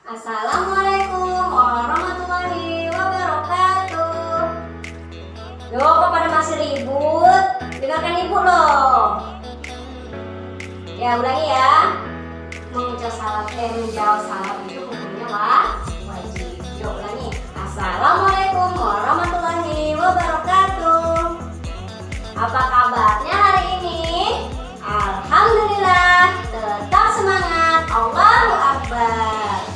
Assalamualaikum warahmatullahi wabarakatuh. Yo, kok pada masih ribut? Dengarkan ibu loh. Ya, ulangi ya. Menjawab salam itu hukumnya wajib. Yo, ulangi. Assalamualaikum warahmatullahi wabarakatuh. Apa kabarnya hari ini? Alhamdulillah, tetap semangat. Allahu Akbar.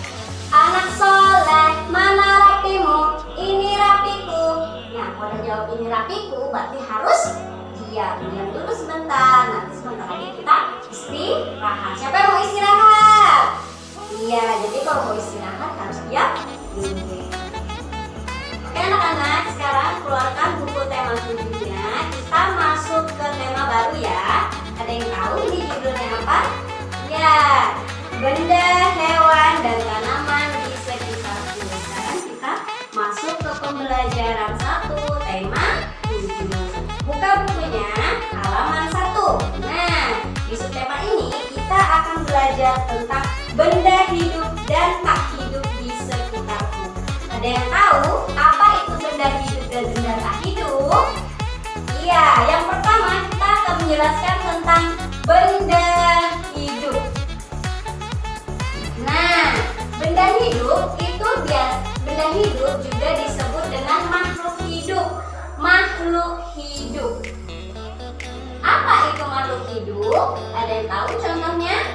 Anak soleh, mana rapimu? Ini rapiku. Nah, kalau udah jawab ini rapiku, berarti harus diam dulu sebentar. Nanti sebentar lagi kita istirahat. Siapa yang mau istirahat? Iya, jadi kalau mau istirahat harus diam dulu. Oke anak-anak, sekarang keluarkan buku tema studinya. Kita masuk ke tema baru ya. Ada yang tahu ini judulnya apa? Ya, benda, hewan, dan tanaman di sekitarku. Sekarang kita masuk ke pembelajaran 1, tema 7. Buka bukunya, halaman 1. Nah, di subtema ini kita akan belajar tentang benda hidup dan tak hidup di sekitarku. Ada yang tahu apa itu benda hidup dan benda tak hidup? Iya, yang pertama kita akan menjelaskan tentang benda hidup. Nah, benda hidup itu benda hidup juga disebut dengan makhluk hidup. Makhluk hidup. Apa itu makhluk hidup? Ada yang tahu contohnya?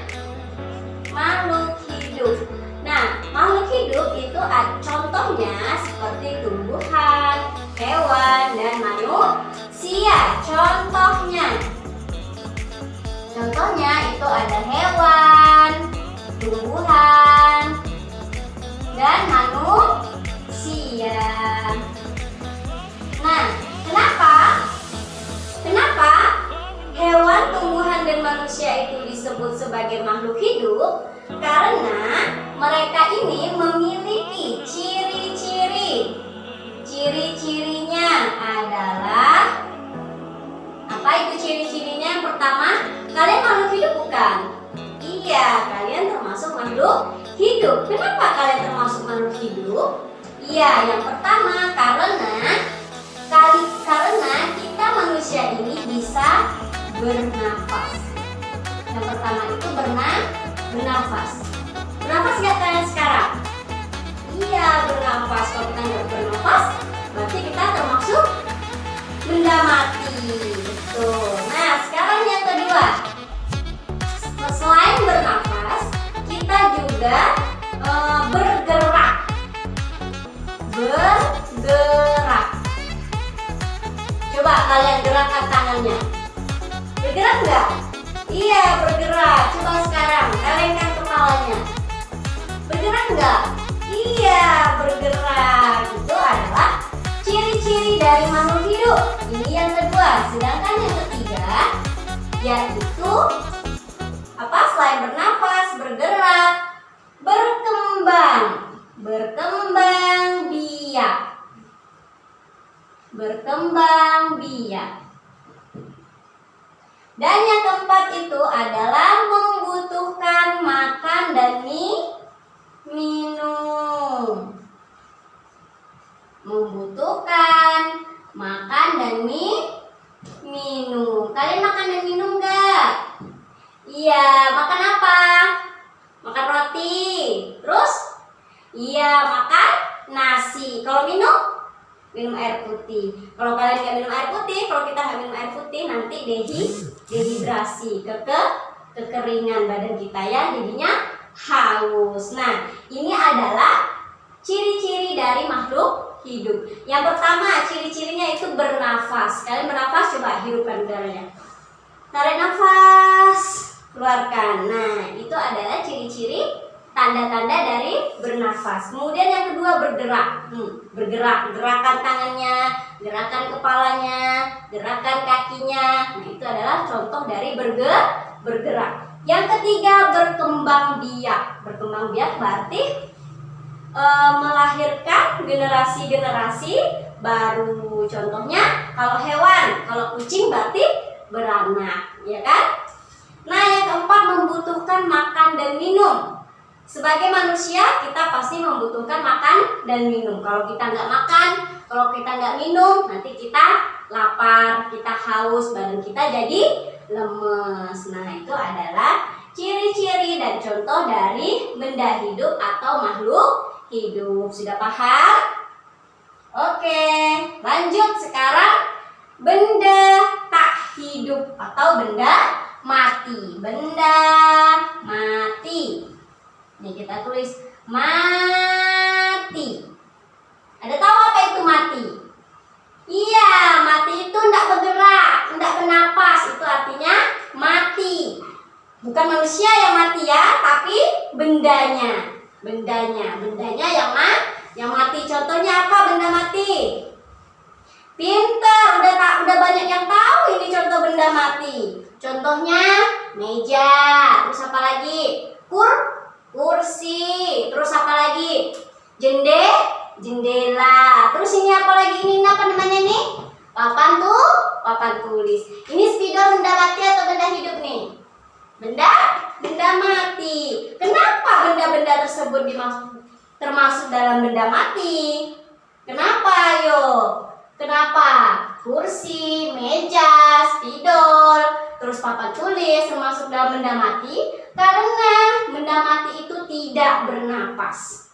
Makhluk hidup. Nah, makhluk hidup itu contohnya seperti tumbuhan, hewan, dan manusia. Contohnya itu ada hewan, tumbuhan, dan manusia. Nah, kenapa hewan, tumbuhan, dan manusia itu disebut sebagai makhluk hidup? Karena mereka ini memiliki ciri-ciri. Ciri-cirinya adalah apa itu ciri-cirinya? Yang pertama, kalian makhluk hidup bukan? Iya, kalian termasuk makhluk hidup. Kenapa kalian termasuk makhluk hidup? Iya, yang pertama karena kita manusia ini bisa bernafas. Yang pertama itu bernafas. Bernafas nggak kalian sekarang? Iya, bernafas. Kalau kita nggak bernafas, berarti kita termasuk benda mati. Betul. Nah, sekarang yang kedua. Selain bernafas, kita juga bergerak. Coba kalian gerakkan tangannya. Bergerak nggak? Iya, bergerak. Coba sekarang gelengkan kepalanya. Bergerak nggak? Iya, bergerak. Itu adalah ciri-ciri dari makhluk hidup. Ini yang kedua. Sedangkan yang ketiga yaitu apa? Selain bernafas, bergerak, berkembang biak. Dan yang keempat itu adalah membutuhkan makan dan minum. Membutuhkan makan dan minum. Kalian makan dan minum nggak? Iya, makan apa? Makan roti. Terus? Iya, makan nasi. Kalau minum air putih. Kalau kalian nggak minum air putih, kalau kita nggak minum air putih, nanti dehidrasi, kekeringan badan kita ya, jadinya haus. Nah, ini adalah ciri-ciri dari makhluk hidup. Yang pertama, ciri-cirinya itu bernafas. Kalian bernafas, coba hidupkan udaranya. Tarik nafas, keluarkan. Nah, itu adalah ciri-ciri tanda-tanda dari bernafas. Kemudian yang kedua bergerak. Gerakan tangannya, gerakan kepalanya, gerakan kakinya. Nah, itu adalah contoh dari bergerak. Yang ketiga berkembang biak. Berkembang biak berarti melahirkan generasi-generasi baru. Contohnya kalau hewan, kalau kucing berarti beranak, ya kan? Nah, yang keempat membutuhkan makan dan minum. Sebagai manusia kita pasti membutuhkan makan dan minum. Kalau kita nggak makan, kalau kita nggak minum, nanti kita lapar, kita haus, badan kita jadi lemes. Nah, itu adalah ciri-ciri dan contoh dari benda hidup atau makhluk hidup. Sudah paham? Oke, lanjut sekarang benda tak hidup atau benda mati. Benda mati. Nih kita tulis mati. Ada tahu apa itu mati? Iya, mati itu tidak bergerak, tidak bernapas. Itu artinya mati. Bukan manusia yang mati ya, tapi bendanya. Bendanya yang mati. Contohnya apa benda mati? Pinter, udah banyak yang tahu ini contoh benda mati. Contohnya meja, terus apa lagi? Kursi, terus apa lagi? Jendela. Terus ini apa lagi? Ini apa namanya nih? Papan tulis. Ini spidol benda mati atau benda hidup nih? Benda mati. Kenapa benda-benda tersebut termasuk dalam benda mati? Kenapa ayo? Kenapa? Kursi, meja, spidol, terus papan tulis termasuk dalam benda mati? Karena benda mati itu tidak bernapas.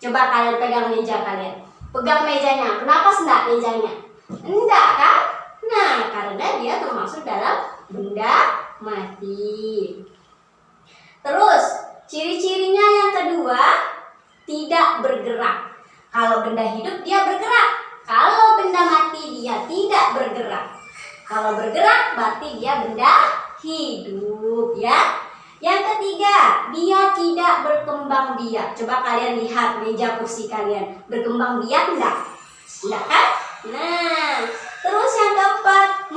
Coba kalian pegang meja kalian. Pegang mejanya. Kenapa enggak mejanya? Enggak kan? Nah, karena dia termasuk dalam benda mati. Terus, ciri-cirinya yang kedua, tidak bergerak. Kalau benda hidup dia bergerak. Kalau benda mati dia tidak bergerak. Kalau bergerak berarti dia benda hidup ya. Yang ketiga, dia tidak berkembang biak. Coba kalian lihat meja kursi kalian. Berkembang biak enggak? Enggak kan? Nah, terus yang keempat,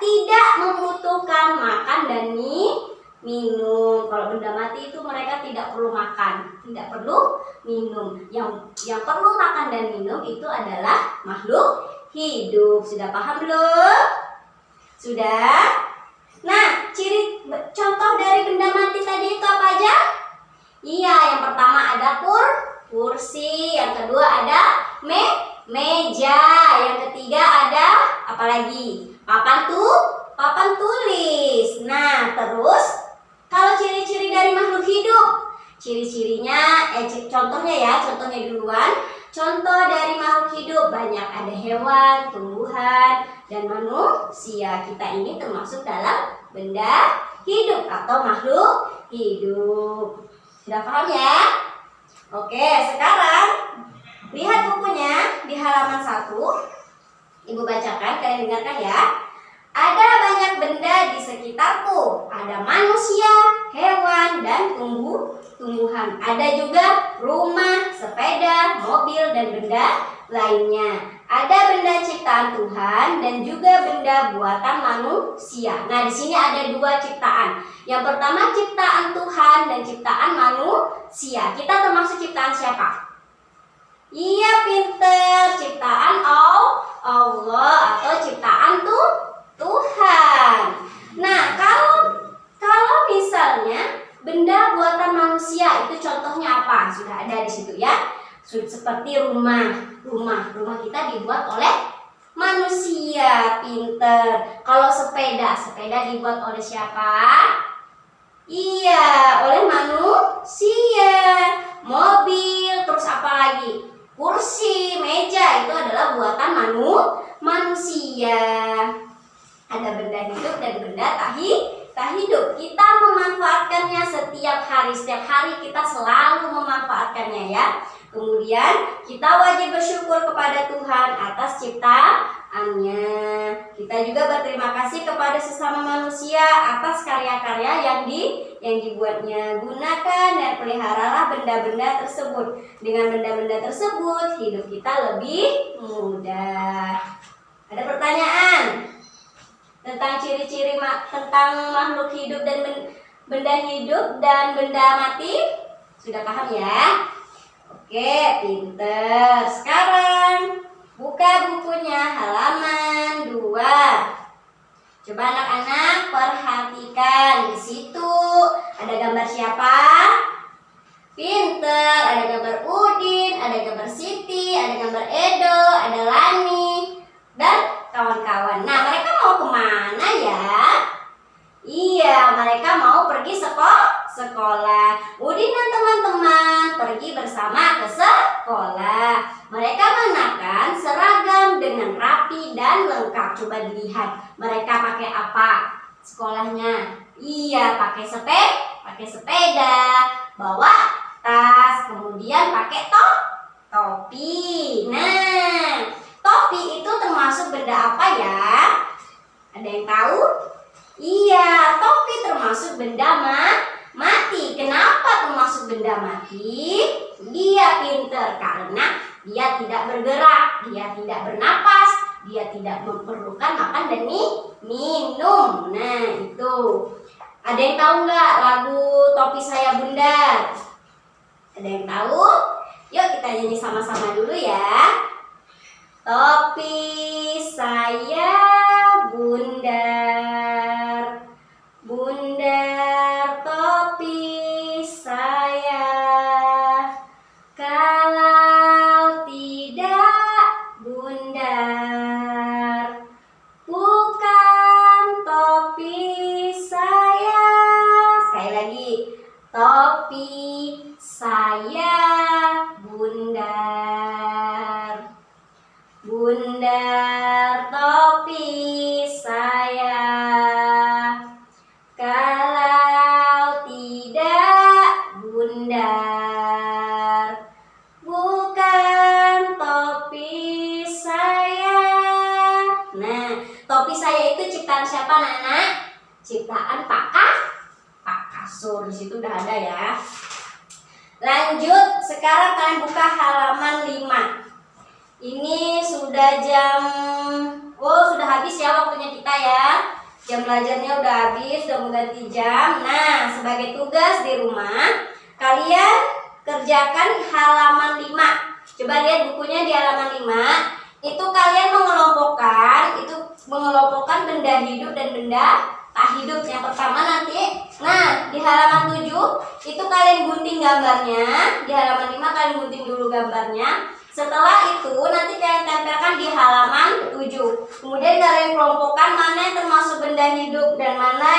tidak membutuhkan makan dan minum. Kalau benda mati itu mereka tidak perlu makan, tidak perlu minum. Yang perlu makan dan minum itu adalah makhluk hidup. Sudah paham belum? Sudah? Nah, contoh dari benda mati tadi itu apa aja? Iya, yang pertama ada kursi, yang kedua ada meja, yang ketiga ada apa lagi? Papan tulis. Nah, terus kalau ciri-ciri dari makhluk hidup, ciri-cirinya, contohnya duluan. Contoh dari makhluk hidup banyak, ada hewan, tumbuhan, dan manusia. Kita ini termasuk dalam benda hidup atau makhluk hidup. Sudah paham ya? Oke, sekarang lihat bukunya di halaman 1. Ibu bacakan, kalian dengarkan ya. Ada banyak benda di sekitarku. Ada manusia, hewan, dan tumbuhan. Ada juga rumah, sepeda, mobil, dan benda lainnya. Ada benda ciptaan Tuhan dan juga benda buatan manusia. Nah, di sini ada 2 ciptaan. Yang pertama ciptaan Tuhan dan ciptaan manusia. Kita termasuk ciptaan siapa? Iya, pinter. Ciptaan Allah atau ciptaan Tuhan. Nah, kalau misalnya benda buatan manusia itu contohnya apa? Sudah ada di situ ya. Seperti rumah kita dibuat oleh manusia, pinter. Kalau sepeda dibuat oleh siapa? Iya, oleh manusia. Mobil, terus apa lagi? Kursi, meja itu adalah buatan manusia. Ada benda hidup dan benda tak hidup. Kita memanfaatkannya setiap hari. Setiap hari kita selalu memanfaatkannya ya. Kemudian kita wajib bersyukur kepada Tuhan atas ciptaannya. Kita juga berterima kasih kepada sesama manusia atas karya-karya yang dibuatnya. Gunakan dan peliharalah benda-benda tersebut. Dengan benda-benda tersebut hidup kita lebih mudah. Ada pertanyaan tentang ciri-ciri tentang makhluk hidup dan benda hidup dan benda mati? Sudah paham ya? Oke, pinter. Sekarang buka bukunya halaman 2. Coba anak-anak perhatikan, di situ ada gambar siapa? Pinter, ada gambar Udin, ada gambar Siti, ada gambar Edo, ada Lani, dan kawan-kawan. Nah, mereka mau kemana ya? Iya, mereka mau pergi sekolah. Udin dan teman-teman pergi bersama ke sekolah. Mereka mengenakan seragam dengan rapi dan lengkap. Coba dilihat, mereka pakai apa sekolahnya? Iya, pakai sepeda, bawa tas, kemudian pakai topi. Nah, topi itu termasuk benda apa ya? Ada yang tahu? Iya, topi termasuk benda mati. Kenapa termasuk benda mati? Dia pinter karena dia tidak bergerak, dia tidak bernapas, dia tidak memerlukan makan dan minum. Nah, itu. Ada yang tahu nggak lagu Topi Saya Bundar? Ada yang tahu? Yuk kita nyanyi sama-sama dulu ya. Topi saya bundar, bundar topi saya. Kalau tidak bundar, bukan topi saya. Sekali lagi, topi saya bundar, bundar topi saya. Kalau tidak bundar, bukan topi saya. Nah, topi saya itu ciptaan siapa, Nana? Ciptaan Pak Kasur. Di situ udah ada ya. Lanjut, sekarang kalian buka halaman 5. Ini sudah sudah habis ya waktunya kita ya. Jam belajarnya udah habis, udah mau ganti jam. Nah, sebagai tugas di rumah, kalian kerjakan halaman 5. Coba lihat bukunya di halaman 5. Itu kalian mengelompokkan benda hidup dan benda tak hidup. Yang pertama nanti, nah di halaman 7 itu kalian gunting gambarnya. Di halaman 5 kalian gunting dulu gambarnya. Setelah itu nanti kalian tempelkan di halaman 7. Kemudian kalian kelompokkan mana yang termasuk benda hidup dan mana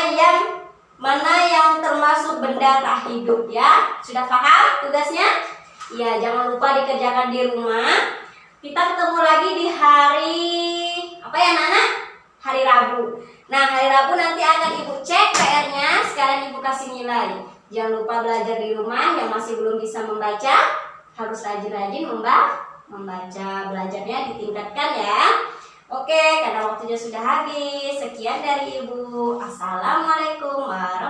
yang termasuk benda tak hidup ya. Sudah paham tugasnya? Ya, jangan lupa dikerjakan di rumah. Kita ketemu lagi di hari apa ya, Nana? Hari Rabu. Nah, hari Rabu nanti akan Ibu cek PR-nya, sekarang Ibu kasih nilai. Jangan lupa belajar di rumah. Yang masih belum bisa membaca harus rajin-rajin membaca. Belajarnya ditingkatkan ya. Oke, karena waktunya sudah habis. Sekian dari Ibu. Assalamualaikum warahmatullahi wabarakatuh.